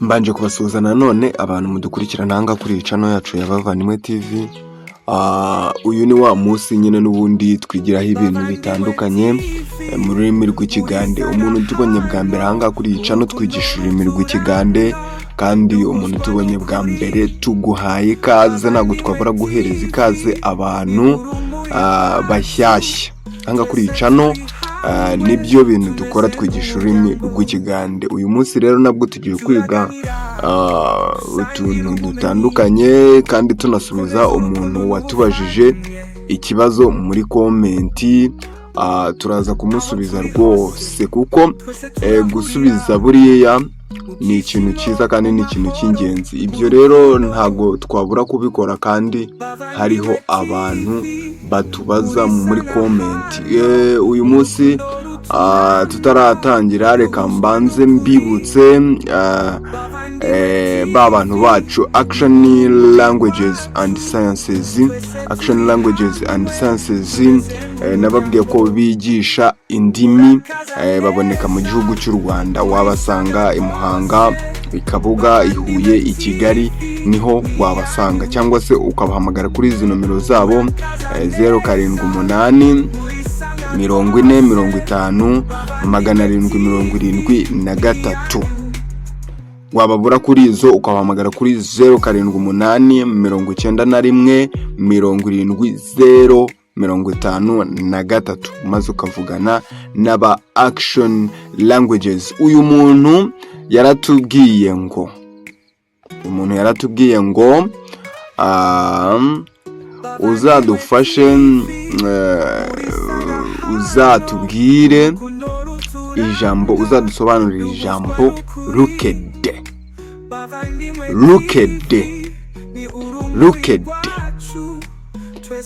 Mbanje kubasuhuza nanone abantu mudukurikirana hanga kuri channel yacu ya Bavandimwe TV. Uyu ni wa munsi nyine n'ubundi twigiraho ibintu bitandukanye mu rurimi rw'ikigande. Umuntu tubonye bwa mbere hanga kuri channel twigisha ururimi rw'ikigande, kandi umuntu tubonye bwa mbere tuguhaye ikaze, ntabwo twabura guhereza ikaze abantu bashyashya hanga kuri channel. Nibyo bintu dukora, twigisha ururimi rw'ikigande. Uyu munsi rero nabwo tugiye kwiga utuntu dutandukanye, kandi tunasubiza umuntu watubajije ikibazo muri komenti. Turaza kumusubiza rwose, kuko gusubiza buriya ni ikintu cyiza kandi ni ikintu cy'ingenzi. Ibyo rero ntago twabura kubikora, kandi hariho abantu batubaza muri komenti. Uyu munsi tutaratangira, reka mbanze mbibutse ba bantu bacu Action Languages and Sciences. Action Languages and Sciences nababwiye ko bigisha indimi, baboneka mu gihugu cy'u Rwanda. Wabasanga i Muhanga, i Kabuga, i Huye, i Kigali, niho wabasanga, cyangwa se ukabahamagara kuri izi nomero zabo 078 40 50 773. Wababura kuri izo ukabahamagara kuri 078 91 70 53, maze ukavugana n'aba Action Languages. Uyu muntu yaratubwiye ngo uzadufashe, uzatubwire ijambo, uzadusobanurira ijambo looked.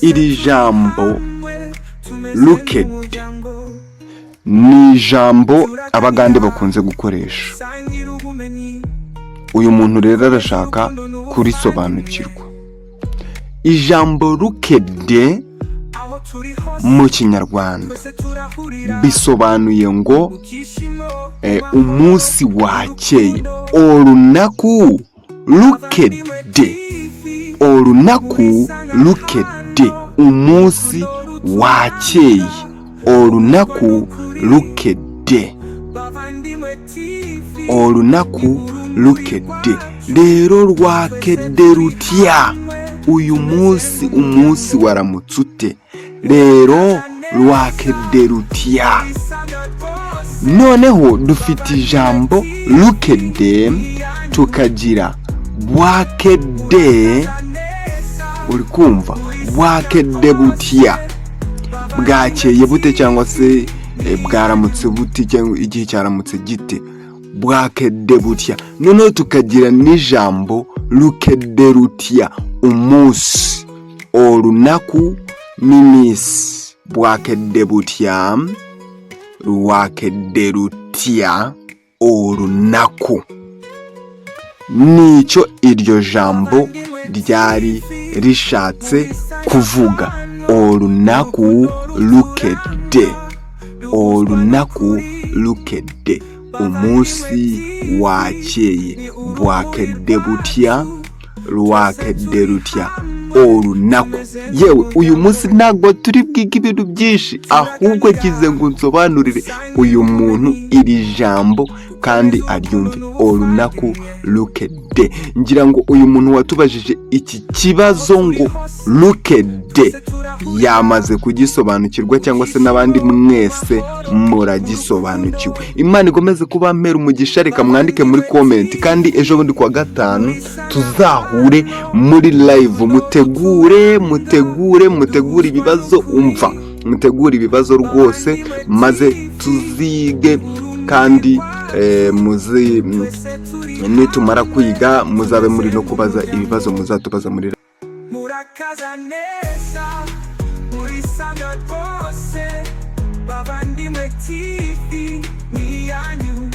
Iri jambo looked ni ijambo abagande bakunze gukoresha. Uyu muntu rero arashaka kurisobanukirwa. Ijambo looked mu Kinyarwanda bisobanuye ngo umunsi wakeye, olunaku looked, umunsi wakeye, olunaku looked. Rero rwakedde rutya, uyu umunsi waramutse ute, rero rwakedde rutya. Noneho dufite ijambo looked, tukagira bwakedde. Uri kumva? Bwakedde butya, bwakeye bute, cyangwa se bwaramutse bute, cyangwa igihe cyaramutse gite, bwakedde butya. Noneho tukagira n'ijambo looked rutya, umunsi, olunaku n'iminsi. Bwakedde butya, rwakedde rutya, olunaku. Nicyo iryo jambo ryari rishatse kuvuga, olunaku looked, umunsi wakeye. Bwakedde butya, rwakedde rutya, olunaku. Yewe uyu munsi ntabwo turi bwiga ibintu byinshi, ahubwo kize ngo nsobanurire uyu muntu iri jambo kandi aryumve, olunaku looked. Ngira ngo uyu muntu watubajije iki kibazo ngo looked yamaze kugisobanukirwa, cyangwa se n'abandi mwese muragisobanukiwe. Imana ikomeze kuba mpera umugisha. Reka mwandike muri comment, kandi ejo bundi kuwa gatanu tuzahure muri live. Mutegure ibibazo, mutegure ibibazo rwose, maze tuzige, kandi nitumara kwiga muzabe muri no kubaza ibibazo muzatubaza muri murakaza neza muri sanga rwose. Bavandimwe TV ni yanyu.